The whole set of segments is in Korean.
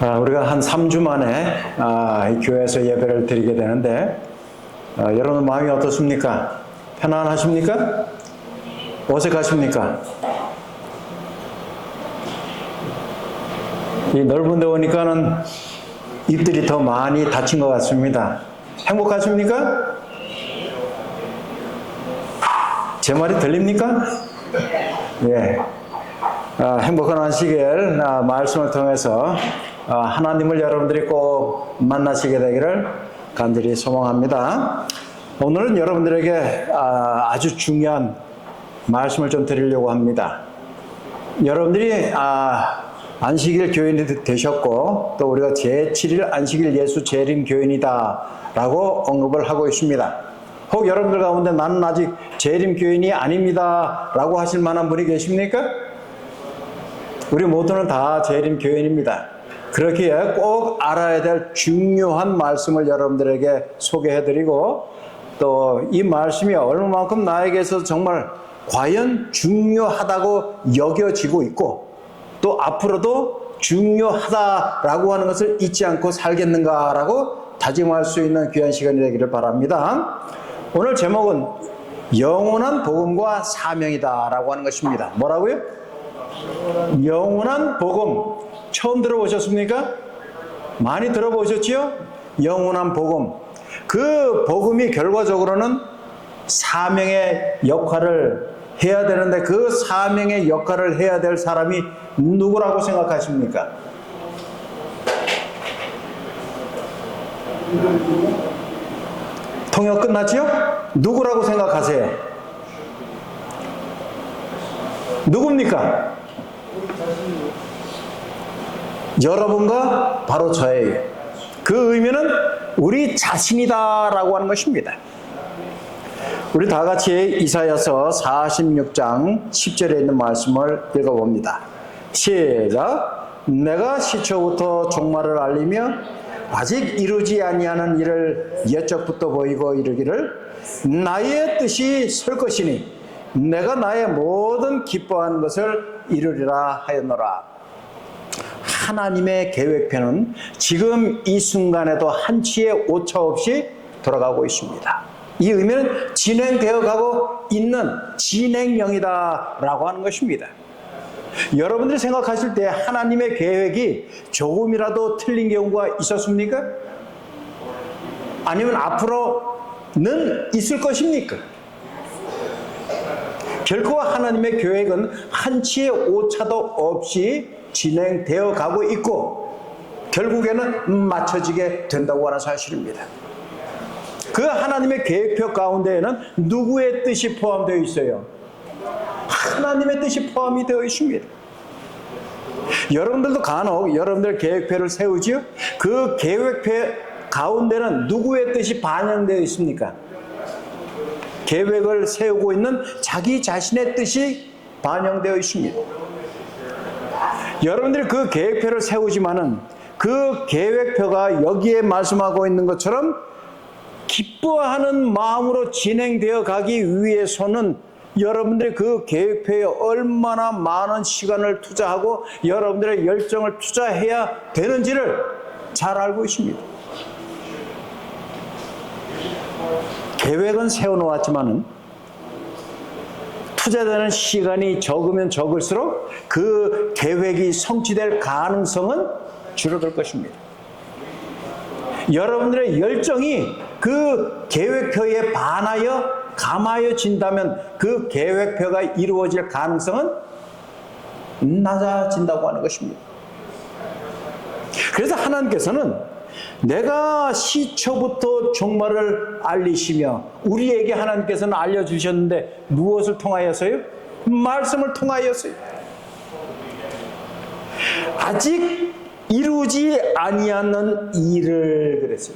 우리가 한 3주 만에 이 교회에서 예배를 드리게 되는데 여러분 마음이 어떻습니까? 편안하십니까? 어색하십니까? 이 넓은 데 오니까는 입들이 더 많이 닫힌 것 같습니다. 행복하십니까? 제 말이 들립니까? 예. 행복한 안식일 말씀을 통해서 하나님을 여러분들이 꼭 만나시게 되기를 간절히 소망합니다. 오늘은 여러분들에게 아주 중요한 말씀을 좀 드리려고 합니다. 여러분들이 안식일 교인이 되셨고 또 우리가 제7일 안식일 예수 재림 교인이다 라고 언급을 하고 있습니다. 혹 여러분들 가운데 나는 아직 재림 교인이 아닙니다 라고 하실 만한 분이 계십니까? 우리 모두는 다 재림 교인입니다. 그렇기에 꼭 알아야 될 중요한 말씀을 여러분들에게 소개해드리고 또 이 말씀이 얼마만큼 나에게서 정말 과연 중요하다고 여겨지고 있고 또 앞으로도 중요하다라고 하는 것을 잊지 않고 살겠는가라고 다짐할 수 있는 귀한 시간이 되기를 바랍니다. 오늘 제목은 영원한 복음과 사명이다라고 하는 것입니다. 뭐라고요? 영원한 복음. 처음 들어보셨습니까? 많이 들어보셨지요? 영원한 복음. 그 복음이 결과적으로는 사명의 역할을 해야 되는데 그 사명의 역할을 해야 될 사람이 누구라고 생각하십니까? 통역 끝났지요? 누구라고 생각하세요? 누굽니까? 여러분과 바로 저예요. 그 의미는 우리 자신이다라고 하는 것입니다. 우리 다 같이 이사야서 46장 10절에 있는 말씀을 읽어봅니다. 시작. 내가 시초부터 종말을 알리며 아직 이루지 아니하는 일을 옛적부터 보이고 이르기를 나의 뜻이 설 것이니 내가 나의 모든 기뻐하는 것을 이루리라 하였노라. 하나님의 계획표는 지금 이 순간에도 한치의 오차 없이 돌아가고 있습니다. 이 의미는 진행되어 가고 있는 진행형이다 라고 하는 것입니다. 여러분들이 생각하실 때 하나님의 계획이 조금이라도 틀린 경우가 있었습니까? 아니면 앞으로는 있을 것입니까? 결코 하나님의 계획은 한치의 오차도 없이 진행되어 가고 있고 결국에는 맞춰지게 된다고 하는 사실입니다. 그 하나님의 계획표 가운데에는 누구의 뜻이 포함되어 있어요? 하나님의 뜻이 포함이 되어 있습니다. 여러분들도 간혹 여러분들 계획표를 세우지요? 그 계획표 가운데는 누구의 뜻이 반영되어 있습니까? 계획을 세우고 있는 자기 자신의 뜻이 반영되어 있습니다. 여러분들이 그 계획표를 세우지만은 그 계획표가 여기에 말씀하고 있는 것처럼 기뻐하는 마음으로 진행되어 가기 위해서는 여러분들이 그 계획표에 얼마나 많은 시간을 투자하고 여러분들의 열정을 투자해야 되는지를 잘 알고 있습니다. 계획은 세워놓았지만은 투자되는 시간이 적으면 적을수록 그 계획이 성취될 가능성은 줄어들 것입니다. 여러분들의 열정이 그 계획표에 반하여 감하여진다면 그 계획표가 이루어질 가능성은 낮아진다고 하는 것입니다. 그래서 하나님께서는 내가 시초부터 종말을 알리시며 우리에게 하나님께서는 알려주셨는데 무엇을 통하여서요? 말씀을 통하여서요. 아직 이루지 아니하는 일을 그랬어요.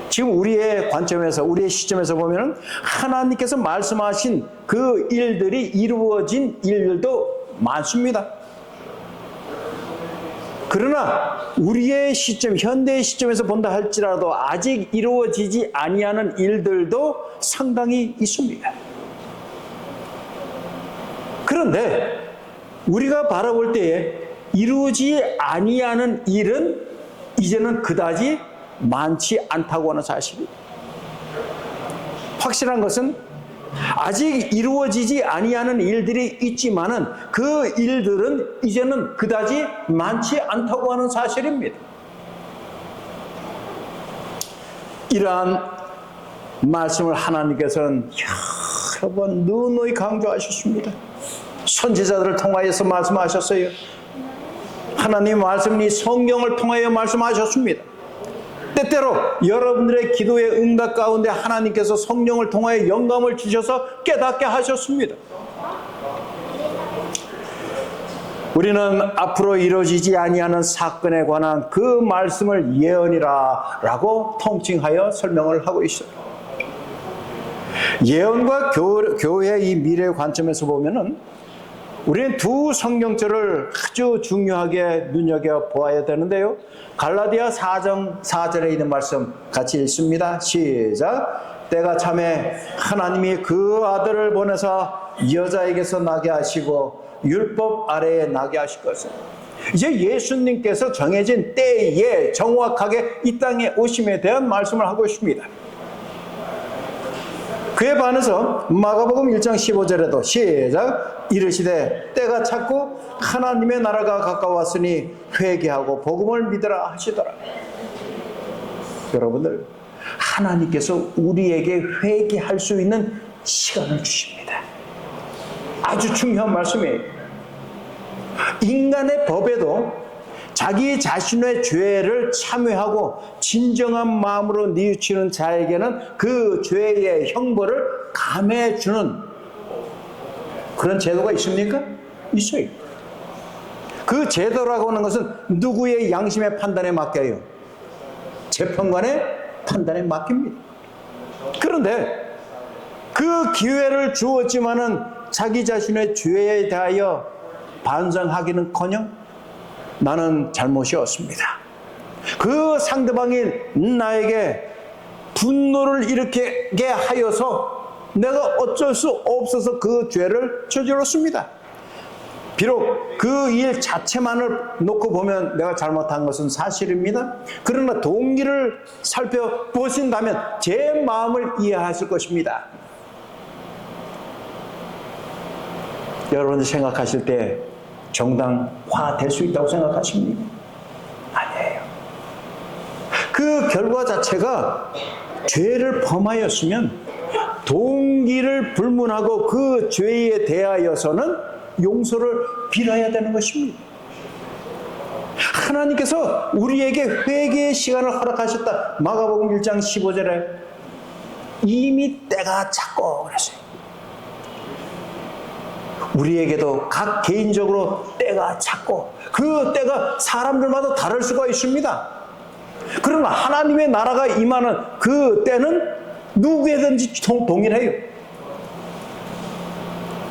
지금 우리의 관점에서 우리의 시점에서 보면 하나님께서 말씀하신 그 일들이 이루어진 일들도 많습니다. 그러나 우리의 시점, 현대의 시점에서 본다 할지라도 아직 이루어지지 아니하는 일들도 상당히 있습니다. 그런데 우리가 바라볼 때에 이루어지지 아니하는 일은 이제는 그다지 많지 않다고 하는 사실이. 확실한 것은 아직 이루어지지 아니하는 일들이 있지만은 그 일들은 이제는 그다지 많지 않다고 하는 사실입니다. 이러한 말씀을 하나님께서는 여러 번 누누이 강조하셨습니다. 선지자들을 통하여서 말씀하셨어요. 하나님 말씀이 성경을 통하여 말씀하셨습니다. 때때로 여러분들의 기도의 응답 가운데 하나님께서 성령을 통하여 영감을 주셔서 깨닫게 하셨습니다. 우리는 앞으로 이루어지지 아니하는 사건에 관한 그 말씀을 예언이라 라고 통칭하여 설명을 하고 있어요. 예언과 교회의 이 미래의 관점에서 보면은 우리는 두 성경절을 아주 중요하게 눈여겨보아야 되는데요. 갈라디아 4장 4절에 있는 말씀 같이 읽습니다. 시작. 때가 참에 하나님이 그 아들을 보내사 여자에게서 나게 하시고 율법 아래에 나게 하실 것을. 이제 예수님께서 정해진 때에 정확하게 이 땅에 오심에 대한 말씀을 하고 있습니다. 그에 반해서 마가복음 1장 15절에도 시작. 이르시되 때가 찼고 하나님의 나라가 가까웠으니 회개하고 복음을 믿으라 하시더라. 여러분들, 하나님께서 우리에게 회개할 수 있는 시간을 주십니다. 아주 중요한 말씀이에요. 인간의 법에도 자기 자신의 죄를 참회하고 진정한 마음으로 뉘우치는 자에게는 그 죄의 형벌을 감해주는 그런 제도가 있습니까? 있어요. 그 제도라고 하는 것은 누구의 양심의 판단에 맡겨요? 재판관의 판단에 맡깁니다. 그런데 그 기회를 주었지만은 자기 자신의 죄에 대하여 반성하기는커녕 나는 잘못이 없습니다. 그 상대방이 나에게 분노를 일으키게 하여서 내가 어쩔 수 없어서 그 죄를 저질렀습니다. 비록 그 일 자체만을 놓고 보면 내가 잘못한 것은 사실입니다. 그러나 동기를 살펴보신다면 제 마음을 이해하실 것입니다. 여러분이 생각하실 때 정당화될 수 있다고 생각하십니까? 아니에요. 그 결과 자체가 죄를 범하였으면 동기를 불문하고 그 죄에 대하여서는 용서를 빌어야 되는 것입니다. 하나님께서 우리에게 회개의 시간을 허락하셨다. 마가복음 1장 15절에 이미 때가 찼고 그랬어요. 우리에게도 각 개인적으로 때가 찼고 그 때가 사람들마다 다를 수가 있습니다. 그러나 하나님의 나라가 임하는 그 때는 누구에든지 동일해요.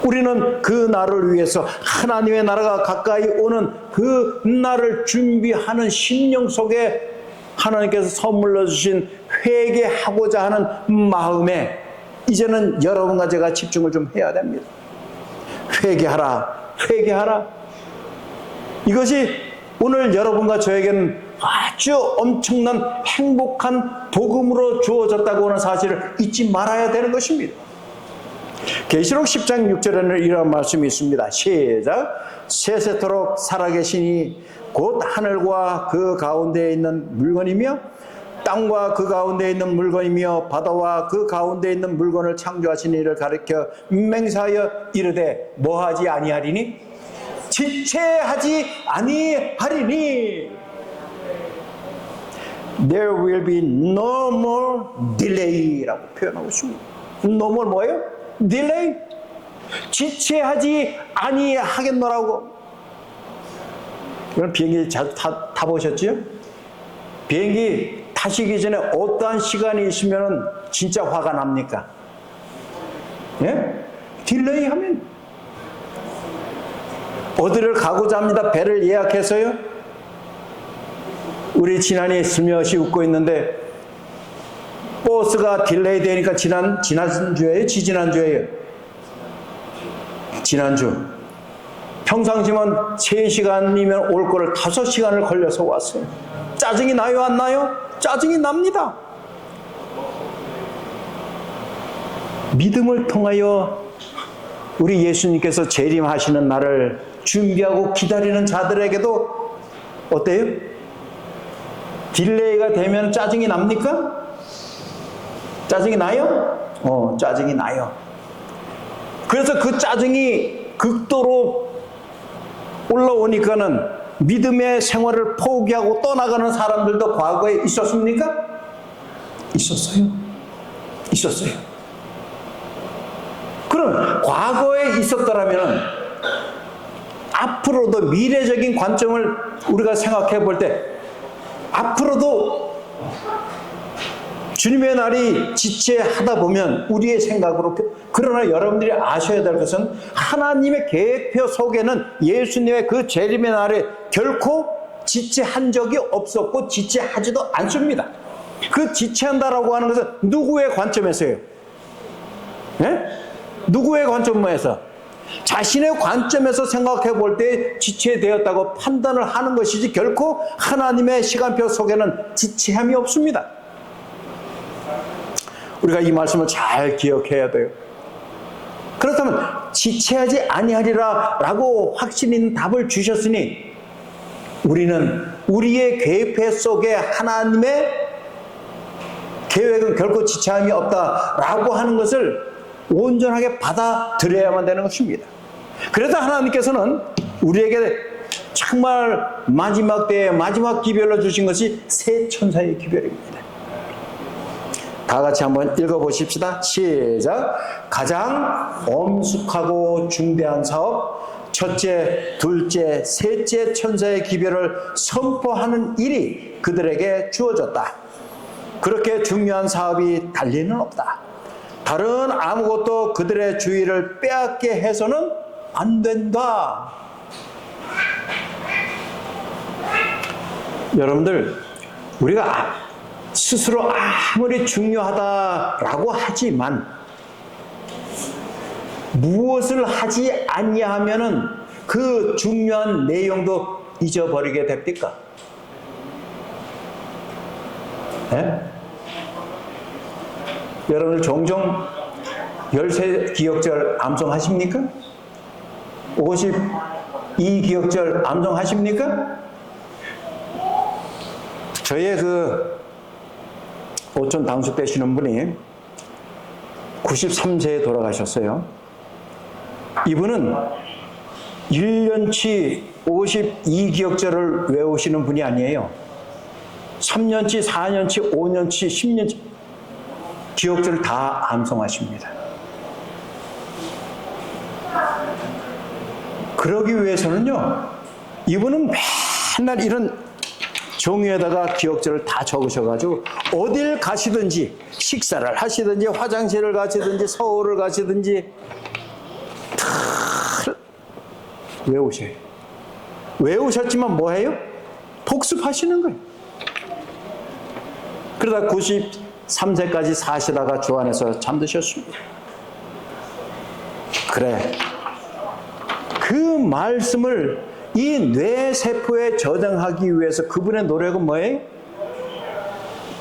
우리는 그 날을 위해서 하나님의 나라가 가까이 오는 그 날을 준비하는 심령 속에 하나님께서 선물로 주신 회개하고자 하는 마음에 이제는 여러분과 제가 집중을 좀 해야 됩니다. 회개하라, 회개하라. 이것이 오늘 여러분과 저에게는 아주 엄청난 행복한 복음으로 주어졌다고 하는 사실을 잊지 말아야 되는 것입니다. 계시록 10장 6절에는 이런 말씀이 있습니다. 시작. 세세토록 살아계시니 곧 하늘과 그 가운데에 있는 물건이며 땅과 그 가운데 있는 물건이며 바다와 그 가운데 있는 물건을 창조하신 이를 가리켜 맹세하여 이르되 뭐하지 아니하리니? 지체하지 아니하리니. There will be no more delay라고 표현하고 있습니다. No more 뭐예요? Delay. 지체하지 아니하겠노라고. 이건 비행기 자주 타보셨죠? 비행기 타시기 전에 어떠한 시간이 있으면 진짜 화가 납니까? 예? 딜레이 하면 어디를 가고자 합니다. 배를 예약해서요. 우리 진한이 슬며시 웃고 있는데 버스가 딜레이 되니까 지난주에요? 지지난주에요? 지난주 평상시면 3시간이면 올 거를 5시간을 걸려서 왔어요. 짜증이 나요, 안 나요? 짜증이 납니다. 믿음을 통하여 우리 예수님께서 재림하시는 날을 준비하고 기다리는 자들에게도 어때요? 딜레이가 되면 짜증이 납니까? 짜증이 나요? 짜증이 나요. 그래서 그 짜증이 극도로 올라오니까는 믿음의 생활을 포기하고 떠나가는 사람들도 과거에 있었습니까? 있었어요. 있었어요. 그럼 과거에 있었더라면 앞으로도 미래적인 관점을 우리가 생각해 볼 때 앞으로도 주님의 날이 지체하다 보면 우리의 생각으로, 그러나 여러분들이 아셔야 될 것은 하나님의 계획표 속에는 예수님의 그 재림의 날에 결코 지체한 적이 없었고 지체하지도 않습니다. 그 지체한다라고 하는 것은 누구의 관점에서요? 네? 누구의 관점에서? 자신의 관점에서 생각해 볼 때 지체되었다고 판단을 하는 것이지 결코 하나님의 시간표 속에는 지체함이 없습니다. 우리가 이 말씀을 잘 기억해야 돼요. 그렇다면 지체하지 아니하리라 라고 확신 있는 답을 주셨으니 우리는 우리의 계획 속에 하나님의 계획은 결코 지체함이 없다라고 하는 것을 온전하게 받아들여야만 되는 것입니다. 그래서 하나님께서는 우리에게 정말 마지막 때에 마지막 기별로 주신 것이 새 천사의 기별입니다. 다 같이 한번 읽어보십시다. 시작. 가장 엄숙하고 중대한 사업, 첫째, 둘째, 셋째 천사의 기별을 선포하는 일이 그들에게 주어졌다. 그렇게 중요한 사업이 달리는 없다. 다른 아무것도 그들의 주의를 빼앗게 해서는 안 된다. 여러분들, 우리가 스스로 아무리 중요하다라고 하지만 무엇을 하지 아니하면은 그 중요한 내용도 잊어버리게 됩니까? 네? 여러분들 종종 열세 기억절 암송하십니까? 52 기억절 암송하십니까? 저의 그 오촌 당숙 되시는 분이 93세에 돌아가셨어요. 이분은 1년치 52 기억절을 외우시는 분이 아니에요. 3년치, 4년치, 5년치, 10년치 기억절을 다 암송하십니다. 그러기 위해서는요, 이분은 맨날 이런 종이에다가 기억절을 다 적으셔가지고 어딜 가시든지, 식사를 하시든지, 화장실을 가시든지, 서울을 가시든지 다 외우셔요. 외우셨지만 뭐해요? 복습하시는 거예요. 그러다 93세까지 사시다가 주 안에서 잠드셨습니다. 그래, 그 말씀을 이 뇌세포에 저장하기 위해서 그분의 노력은 뭐예요?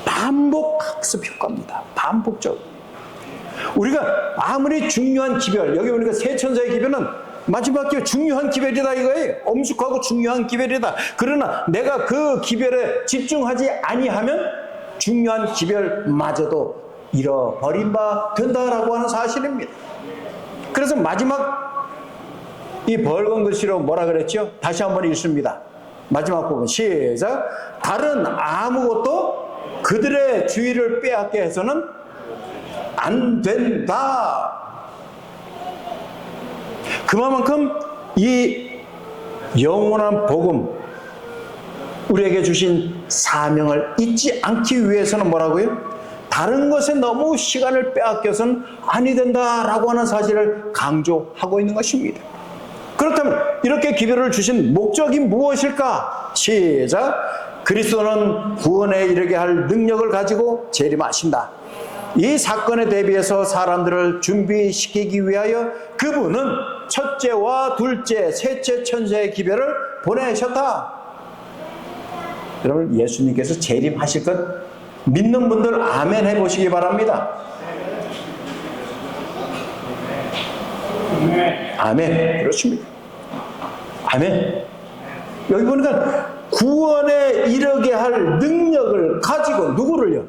반복 학습 효과입니다. 반복적으로. 우리가 아무리 중요한 기별, 여기 보니까 새 천사의 기별은 마지막 기별, 중요한 기별이다 이거예요. 엄숙하고 중요한 기별이다. 그러나 내가 그 기별에 집중하지 아니하면 중요한 기별마저도 잃어버린 바 된다라고 하는 사실입니다. 그래서 마지막 이 붉은 글씨로 뭐라 그랬죠? 다시 한번 읽습니다. 마지막 부분 시작. 다른 아무것도 그들의 주의를 빼앗게 해서는 안 된다. 그만큼 이 영원한 복음, 우리에게 주신 사명을 잊지 않기 위해서는 뭐라고요? 다른 것에 너무 시간을 빼앗겨서는 아니 된다라고 하는 사실을 강조하고 있는 것입니다. 그렇다면 이렇게 기별을 주신 목적이 무엇일까? 시작. 그리스도는 구원에 이르게 할 능력을 가지고 재림하신다. 이 사건에 대비해서 사람들을 준비시키기 위하여 그분은 첫째와 둘째, 셋째 천사의 기별을 보내셨다. 여러분, 예수님께서 재림하실 것 믿는 분들 아멘 해보시기 바랍니다. 아멘. 그렇습니다. 아멘. 여기 보니까 구원에 이르게 할 능력을 가지고 누구를요?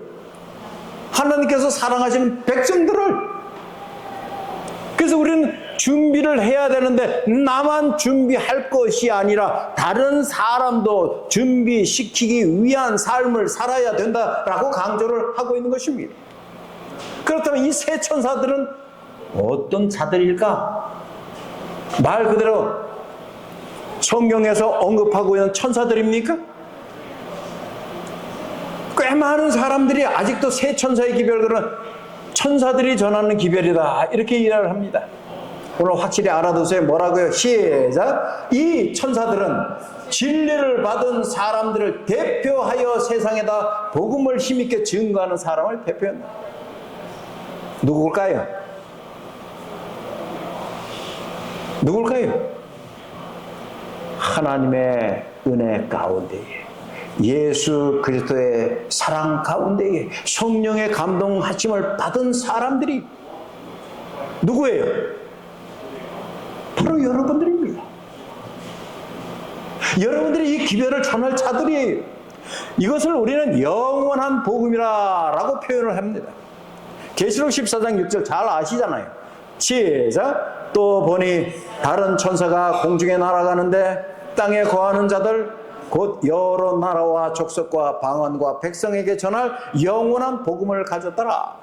하나님께서 사랑하시는 백성들을. 그래서 우리는 준비를 해야 되는데 나만 준비할 것이 아니라 다른 사람도 준비시키기 위한 삶을 살아야 된다라고 강조를 하고 있는 것입니다. 그렇다면 이 세 천사들은 어떤 자들일까? 말 그대로 성경에서 언급하고 있는 천사들입니까? 꽤 많은 사람들이 아직도 세 천사의 기별들은 천사들이 전하는 기별이다 이렇게 이해를 합니다. 오늘 확실히 알아두세요. 뭐라고요? 시작! 이 천사들은 진리를 받은 사람들을 대표하여 세상에다 복음을 힘있게 증거하는 사람을 대표한다. 누굴까요? 누굴까요? 하나님의 은혜 가운데에, 예수 그리스도의 사랑 가운데에 성령의 감동하심을 받은 사람들이 누구예요? 바로 여러분들입니다. 여러분들이 이 기별을 전할 자들이에요. 이것을 우리는 영원한 복음이라고 표현을 합니다. 계시록 14장 6절 잘 아시잖아요. 시작! 또 보니 다른 천사가 공중에 날아가는데 땅에 거하는 자들 곧 여러 나라와 족속과 방언과 백성에게 전할 영원한 복음을 가졌더라.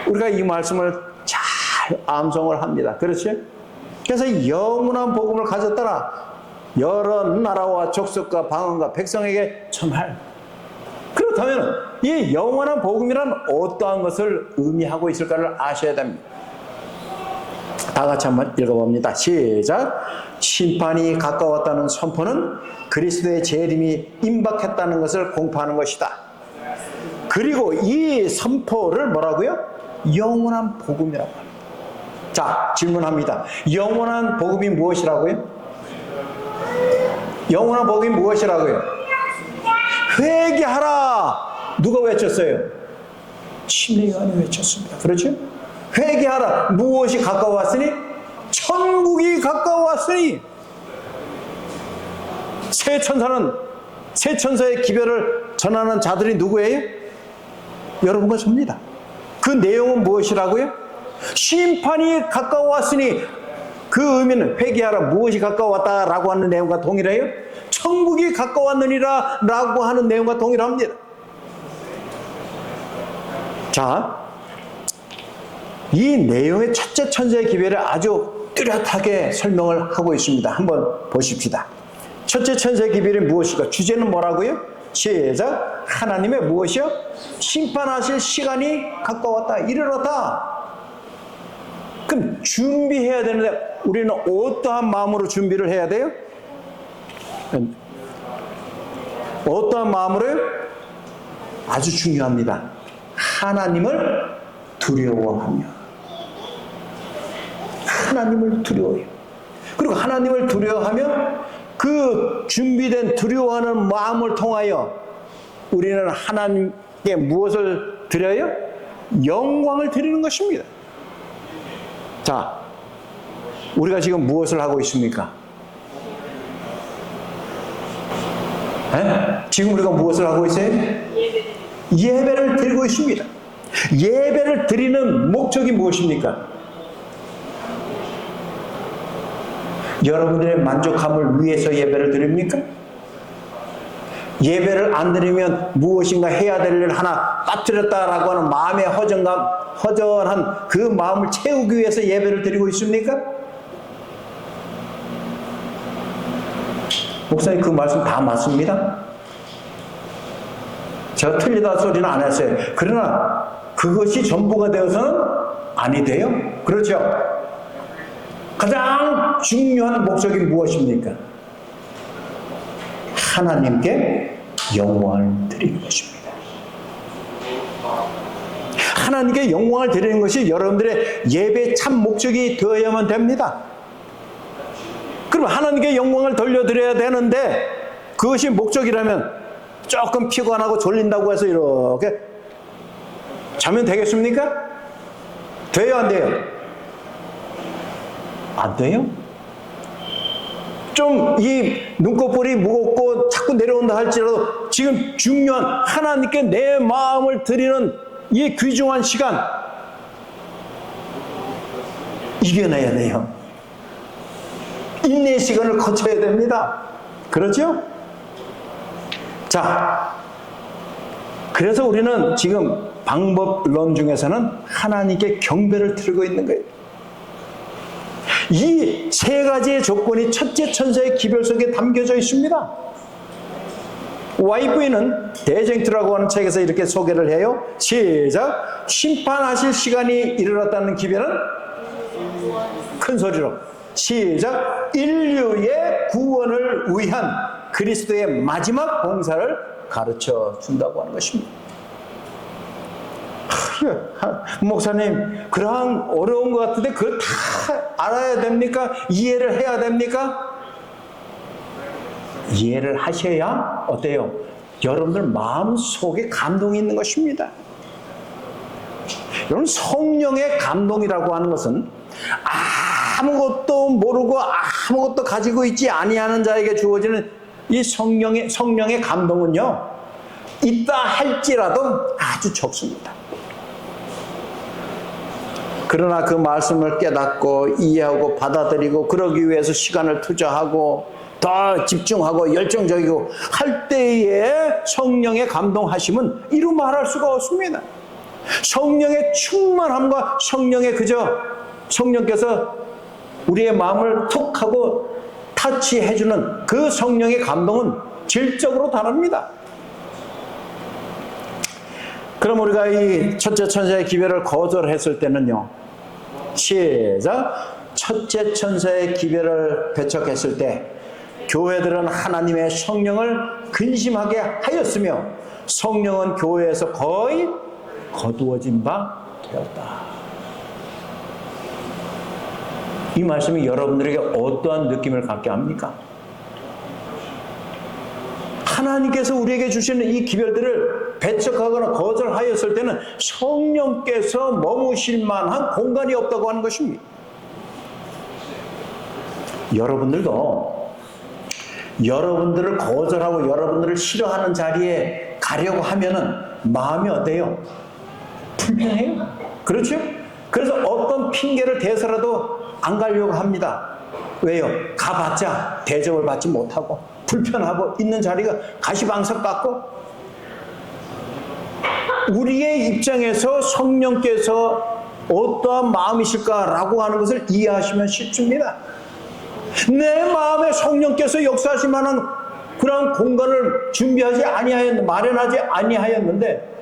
우리가 이 말씀을 잘 암송을 합니다. 그렇지? 그래서 영원한 복음을 가졌더라. 여러 나라와 족속과 방언과 백성에게 전할. 그렇다면 이 영원한 복음이란 어떠한 것을 의미하고 있을까를 아셔야 됩니다. 다 같이 한번 읽어봅니다. 시작! 심판이 가까웠다는 선포는 그리스도의 재림이 임박했다는 것을 공포하는 것이다. 그리고 이 선포를 뭐라고요? 영원한 복음이라고 합니다. 자, 질문합니다. 영원한 복음이 무엇이라고요? 영원한 복음이 무엇이라고요? 회개하라! 누가 외쳤어요? 침례요한이 외쳤습니다. 그렇죠? 회개하라. 무엇이 가까웠으니? 천국이 가까웠으니. 세 천사는, 세 천사의 기별을 전하는 자들이 누구예요? 여러분과 저입니다. 그 내용은 무엇이라고요? 심판이 가까웠으니, 그 의미는 회개하라. 무엇이 가까웠다라고 하는 내용과 동일해요? 천국이 가까웠느니라 라고 하는 내용과 동일합니다. 자, 이 내용의 첫째 천사의 기별을 아주 뚜렷하게 설명을 하고 있습니다. 한번 보십시다. 첫째 천사의 기별이 무엇일까? 주제는 뭐라고요? 시작! 하나님의 무엇이요? 심판하실 시간이 가까웠다. 이르렀다. 그럼 준비해야 되는데 우리는 어떠한 마음으로 준비를 해야 돼요? 어떠한 마음으로요? 아주 중요합니다. 하나님을 두려워하며. 하나님을 두려워해요. 그리고 하나님을 두려워하며 그 준비된 두려워하는 마음을 통하여 우리는 하나님께 무엇을 드려요? 영광을 드리는 것입니다. 자, 우리가 지금 무엇을 하고 있습니까? 지금 우리가 무엇을 하고 있어요? 예배를 드리고 있습니다. 예배를 드리는 목적이 무엇입니까? 여러분들의 만족함을 위해서 예배를 드립니까? 예배를 안 드리면 무엇인가 해야 될 일 하나 빠뜨렸다라고 하는 마음의 허전한 그 마음을 채우기 위해서 예배를 드리고 있습니까? 목사님, 그 말씀 다 맞습니다. 제가 틀리다 소리는 안 했어요. 그러나 그것이 전부가 되어서는 아니 돼요. 그렇죠? 가장 중요한 목적이 무엇입니까? 하나님께 영광을 드리는 것입니다. 하나님께 영광을 드리는 것이 여러분들의 예배의 참 목적이 되어야만 됩니다. 그럼 하나님께 영광을 돌려드려야 되는데 그것이 목적이라면 조금 피곤하고 졸린다고 해서 이렇게 자면 되겠습니까? 돼요, 안 돼요? 안 돼요? 좀 이 눈꺼풀이 무겁고 자꾸 내려온다 할지라도 지금 중요한 하나님께 내 마음을 드리는 이 귀중한 시간 이겨내야 돼요. 인내의 시간을 거쳐야 됩니다. 그렇죠? 자, 그래서 우리는 지금 방법론 중에서는 하나님께 경배를 드리고 있는 거예요. 이 세 가지의 조건이 첫째 천사의 기별 속에 담겨져 있습니다. YV는 대쟁투라고 하는 책에서 이렇게 소개를 해요. 시작. 심판하실 시간이 이르렀다는 기별은 큰 소리로 시작. 인류의 구원을 위한 그리스도의 마지막 봉사를 가르쳐 준다고 하는 것입니다. 목사님, 그러한 어려운 것 같은데 그걸 다 알아야 됩니까? 이해를 해야 됩니까? 이해를 하셔야 어때요? 여러분들 마음속에 감동이 있는 것입니다. 여러분, 성령의 감동이라고 하는 것은 아무것도 모르고 아무것도 가지고 있지 아니하는 자에게 주어지는 이 성령의 감동은요, 있다 할지라도 아주 적습니다. 그러나 그 말씀을 깨닫고 이해하고 받아들이고 그러기 위해서 시간을 투자하고 더 집중하고 열정적이고 할 때에 성령의 감동하심은 이루 말할 수가 없습니다. 성령의 충만함과 성령께서 우리의 마음을 툭 하고 터치해주는 그 성령의 감동은 질적으로 다릅니다. 그럼 우리가 이 첫째 천사의 기별을 거절했을 때는요, 시작. 첫째 천사의 기별을 배척했을 때 교회들은 하나님의 성령을 근심하게 하였으며 성령은 교회에서 거의 거두어진 바 되었다. 이 말씀이 여러분들에게 어떠한 느낌을 갖게 합니까? 하나님께서 우리에게 주시는 이 기별들을 배척하거나 거절하였을 때는 성령께서 머무실 만한 공간이 없다고 하는 것입니다. 여러분들도 여러분들을 거절하고 여러분들을 싫어하는 자리에 가려고 하면은 마음이 어때요? 불편해요. 그렇죠? 그래서 어떤 핑계를 대서라도 안 가려고 합니다. 왜요? 가봤자 대접을 받지 못하고 불편하고 있는 자리가 가시방석 같고, 우리의 입장에서 성령께서 어떠한 마음이실까라고 하는 것을 이해하시면 쉽습니다. 내 마음에 성령께서 역사하실 만한 그런 공간을 마련하지 아니하였는데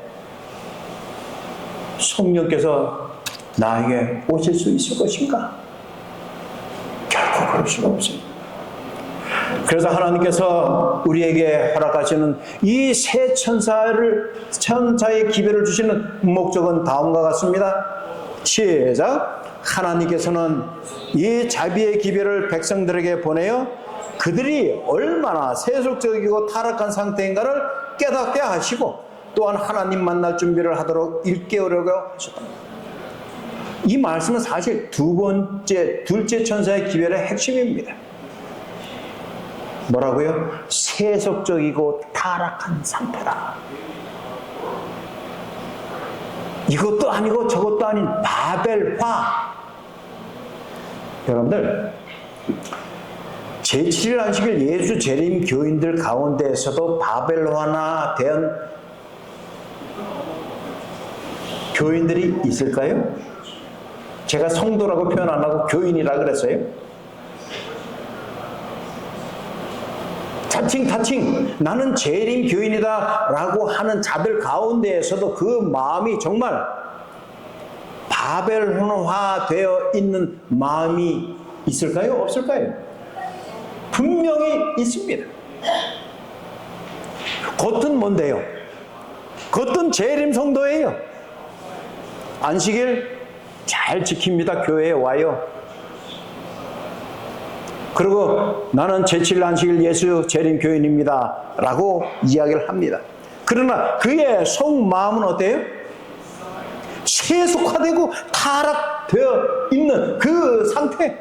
성령께서 나에게 오실 수 있을 것인가? 결코 그럴 수가 없습니다. 그래서 하나님께서 우리에게 허락하시는 이 세 천사의 기별을 주시는 목적은 다음과 같습니다. 시작. 하나님께서는 이 자비의 기별을 백성들에게 보내어 그들이 얼마나 세속적이고 타락한 상태인가를 깨닫게 하시고 또한 하나님 만날 준비를 하도록 일깨우려고 하셨다. 이 말씀은 사실 둘째 천사의 기별의 핵심입니다. 뭐라고요? 세속적이고 타락한 상태다. 이것도 아니고 저것도 아닌 바벨화. 여러분들, 제7일 안식일 예수 재림 교인들 가운데에서도 바벨화나 된 교인들이 있을까요? 제가 성도라고 표현 안 하고 교인이라 그랬어요. 타칭 나는 재림 교인이다 라고 하는 자들 가운데에서도 그 마음이 정말 바벨론화 되어 있는 마음이 있을까요? 없을까요? 분명히 있습니다. 겉은 뭔데요? 겉은 재림 성도예요. 안식일 잘 지킵니다. 교회에 와요. 그리고 나는 제7일 안식일 예수 재림 교인입니다 라고 이야기를 합니다. 그러나 그의 속마음은 어때요? 세속화되고 타락되어 있는 그 상태.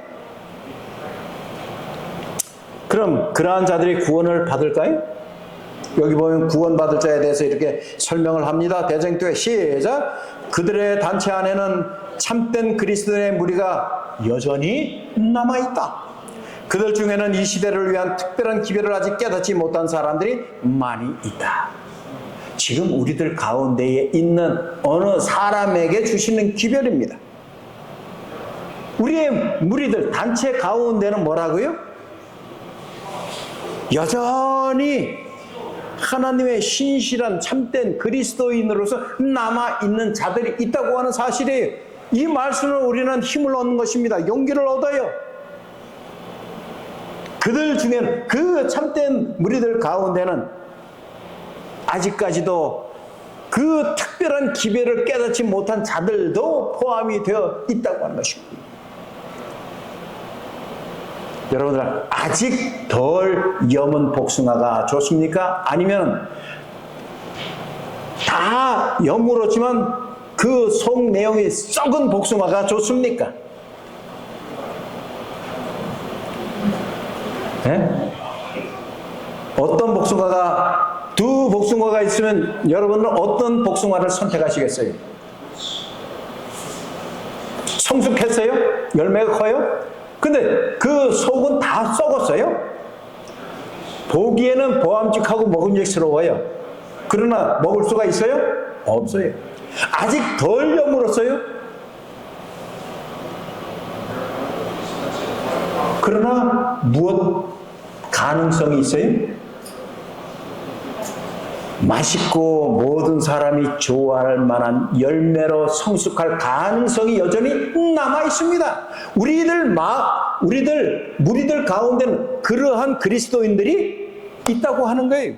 그럼 그러한 자들이 구원을 받을까요? 여기 보면 구원받을 자에 대해서 이렇게 설명을 합니다. 대전교회 시작. 그들의 단체 안에는 참된 그리스도의 무리가 여전히 남아있다. 그들 중에는 이 시대를 위한 특별한 기별을 아직 깨닫지 못한 사람들이 많이 있다. 지금 우리들 가운데에 있는 어느 사람에게 주시는 기별입니다. 우리의 무리들 단체 가운데는 뭐라고요? 여전히 하나님의 신실한 참된 그리스도인으로서 남아있는 자들이 있다고 하는 사실이에요. 이 말씀을 우리는 힘을 얻는 것입니다. 용기를 얻어요. 그들 중에는 그 참된 무리들 가운데는 아직까지도 그 특별한 기별을 깨닫지 못한 자들도 포함이 되어 있다고 하는 것입니다. 여러분들 아직 덜 여문 복숭아가 좋습니까? 아니면 다 여물었지만 그 속 내용이 썩은 복숭아가 좋습니까? 네? 어떤 복숭아가 두 복숭아가 있으면 여러분은 어떤 복숭아를 선택하시겠어요? 성숙했어요? 열매가 커요? 근데 그 속은 다 썩었어요? 보기에는 보암직하고 먹음직스러워요. 그러나 먹을 수가 있어요? 없어요. 아직 덜 여물었어요? 그러나 무엇 가능성이 있어요? 맛있고 모든 사람이 좋아할 만한 열매로 성숙할 가능성이 여전히 남아 있습니다. 우리들 무리들 가운데는 그러한 그리스도인들이 있다고 하는 거예요.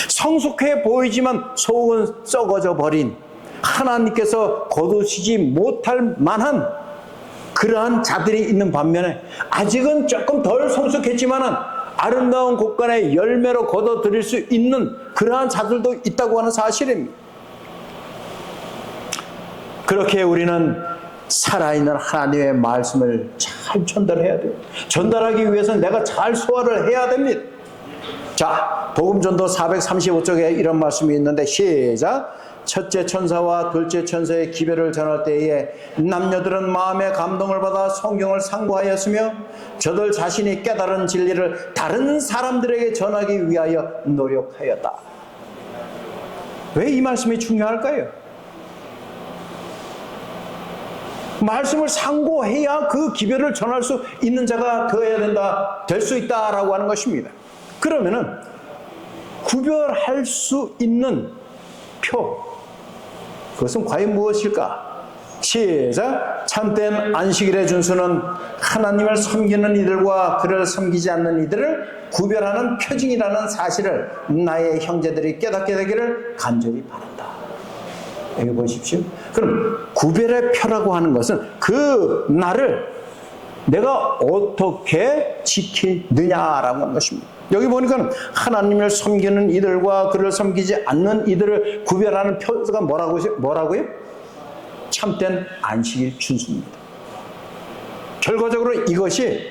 성숙해 보이지만 속은 썩어져 버린 하나님께서 거두시지 못할 만한 그러한 자들이 있는 반면에 아직은 조금 덜 성숙했지만은 아름다운 곳간의 열매로 거둬들일 수 있는 그러한 자들도 있다고 하는 사실입니다. 그렇게 우리는 살아있는 하나님의 말씀을 잘 전달해야 돼요. 전달하기 위해서는 내가 잘 소화를 해야 됩니다. 자, 복음전도 435쪽에 이런 말씀이 있는데 시작. 첫째 천사와 둘째 천사의 기별을 전할 때에 남녀들은 마음의 감동을 받아 성경을 상고하였으며 저들 자신이 깨달은 진리를 다른 사람들에게 전하기 위하여 노력하였다. 왜 이 말씀이 중요할까요? 말씀을 상고해야 그 기별을 전할 수 있는 자가 되어야 된다, 될 수 있다라고 하는 것입니다. 그러면은 구별할 수 있는 표, 그것은 과연 무엇일까? 시작. 참된 안식일의 준수는 하나님을 섬기는 이들과 그를 섬기지 않는 이들을 구별하는 표징이라는 사실을 나의 형제들이 깨닫게 되기를 간절히 바란다. 여기 보십시오. 그럼 구별의 표라고 하는 것은 그 날을 내가 어떻게 지키느냐라고 하는 것입니다. 여기 보니까 하나님을 섬기는 이들과 그를 섬기지 않는 이들을 구별하는 표가 뭐라고요? 참된 안식일 준수입니다. 결과적으로 이것이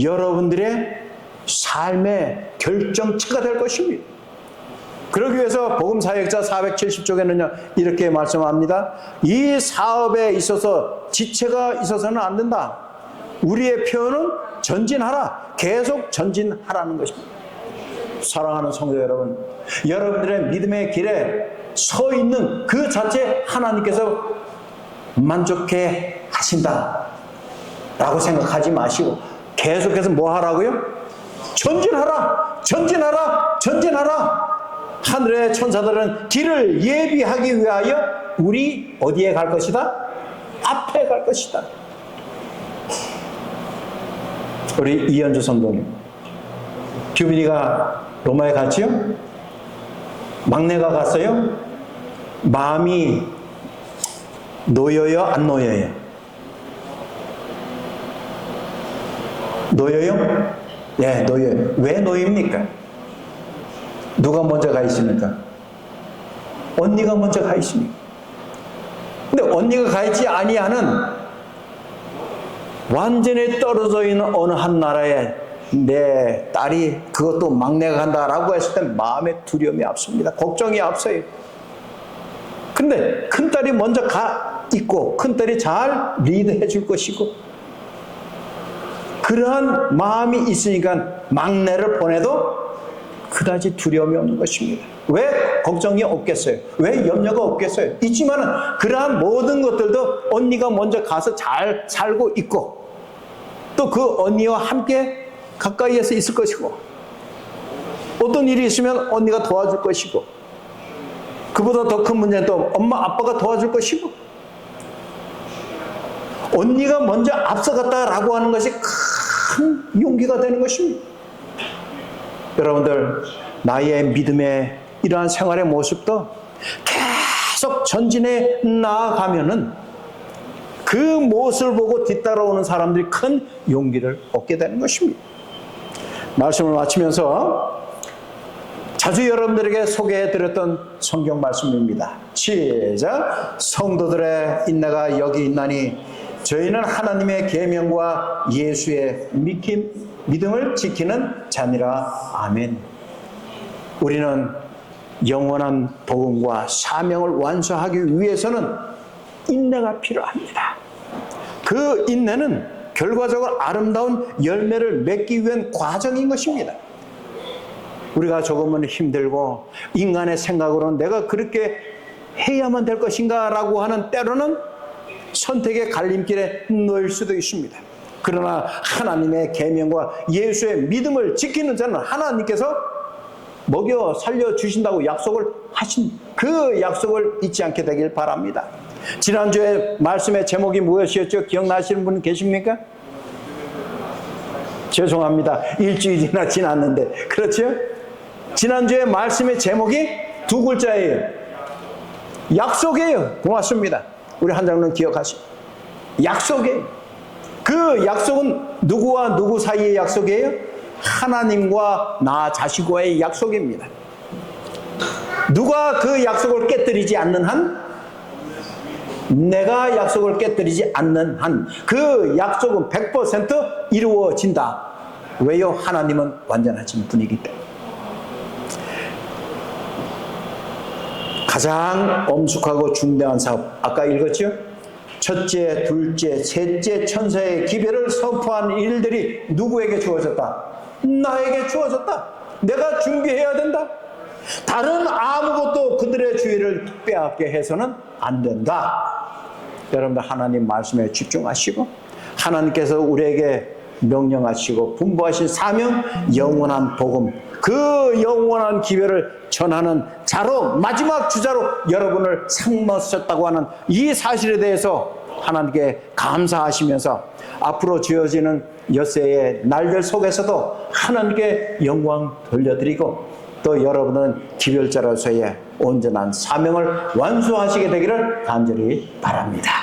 여러분들의 삶의 결정체가 될 것입니다. 그러기 위해서 복음사역자 470쪽에는요 이렇게 말씀합니다. 이 사업에 있어서 지체가 있어서는 안 된다. 우리의 표현은 전진하라. 계속 전진하라는 것입니다. 사랑하는 성도 여러분, 여러분들의 믿음의 길에 서 있는 그 자체 하나님께서 만족해 하신다 라고 생각하지 마시고 계속해서 뭐 하라고요? 전진하라, 전진하라, 전진하라. 하늘의 천사들은 길을 예비하기 위하여 우리 어디에 갈 것이다? 앞에 갈 것이다. 우리 이현주 성도님, 규빈이가 로마에 갔지요? 막내가 갔어요? 마음이 놓여요, 안 놓여요? 놓여요? 예, 놓여요. 왜 놓입니까? 누가 먼저 가 있습니까? 언니가 먼저 가 있습니까? 근데 언니가 가 있지 아니하는 완전히 떨어져 있는 어느 한 나라에 내 딸이, 그것도 막내가 간다라고 했을 때 마음의 두려움이 앞섭니다. 걱정이 앞서요. 근데 큰딸이 먼저 가 있고 큰딸이 잘 리드해 줄 것이고, 그러한 마음이 있으니까 막내를 보내도 그다지 두려움이 없는 것입니다. 왜 걱정이 없겠어요? 왜 염려가 없겠어요? 있지만은 그러한 모든 것들도 언니가 먼저 가서 잘 살고 있고, 또 그 언니와 함께 가까이에서 있을 것이고, 어떤 일이 있으면 언니가 도와줄 것이고, 그보다 더 큰 문제는 또 엄마 아빠가 도와줄 것이고, 언니가 먼저 앞서갔다라고 하는 것이 큰 용기가 되는 것입니다. 여러분들, 나의 믿음의 이러한 생활의 모습도 계속 전진해 나아가면은 그 모습을 보고 뒤따라오는 사람들이 큰 용기를 얻게 되는 것입니다. 말씀을 마치면서 자주 여러분들에게 소개해드렸던 성경 말씀입니다. 시작. 성도들의 인내가 여기 있나니 저희는 하나님의 계명과 예수의 믿음을 지키는 자니라. 아멘. 우리는 영원한 복음과 사명을 완수하기 위해서는 인내가 필요합니다. 그 인내는 결과적으로 아름다운 열매를 맺기 위한 과정인 것입니다. 우리가 조금은 힘들고 인간의 생각으로는 내가 그렇게 해야만 될 것인가 라고 하는, 때로는 선택의 갈림길에 놓일 수도 있습니다. 그러나 하나님의 계명과 예수의 믿음을 지키는 자는 하나님께서 먹여 살려주신다고 약속을 하신 그 약속을 잊지 않게 되길 바랍니다. 지난주에 말씀의 제목이 무엇이었죠? 기억나시는 분 계십니까? 죄송합니다. 일주일이나 지났는데. 그렇죠? 지난주에 말씀의 제목이 두 글자예요. 약속이에요. 고맙습니다. 우리 한 장로는 기억하시죠? 약속이에요. 그 약속은 누구와 누구 사이의 약속이에요? 하나님과 나 자신과의 약속입니다. 누가 그 약속을 깨뜨리지 않는 한, 내가 약속을 깨뜨리지 않는 한, 그 약속은 100% 이루어진다. 왜요? 하나님은 완전하신 분이기 때문에. 가장 엄숙하고 중대한 사업, 아까 읽었죠? 첫째, 둘째, 셋째 천사의 기별을 선포한 일들이 누구에게 주어졌다? 나에게 주어졌다. 내가 준비해야 된다. 다른 아무것도 그들의 주의를 빼앗게 해서는 안 된다. 여러분들, 하나님 말씀에 집중하시고 하나님께서 우리에게 명령하시고 분부하신 사명, 영원한 복음, 그 영원한 기별을 전하는 자로, 마지막 주자로 여러분을 삼으셨다고 하는 이 사실에 대해서 하나님께 감사하시면서 앞으로 주어지는 엿새의 날들 속에서도 하나님께 영광 돌려드리고, 또 여러분은 기별자로서의 온전한 사명을 완수하시게 되기를 간절히 바랍니다.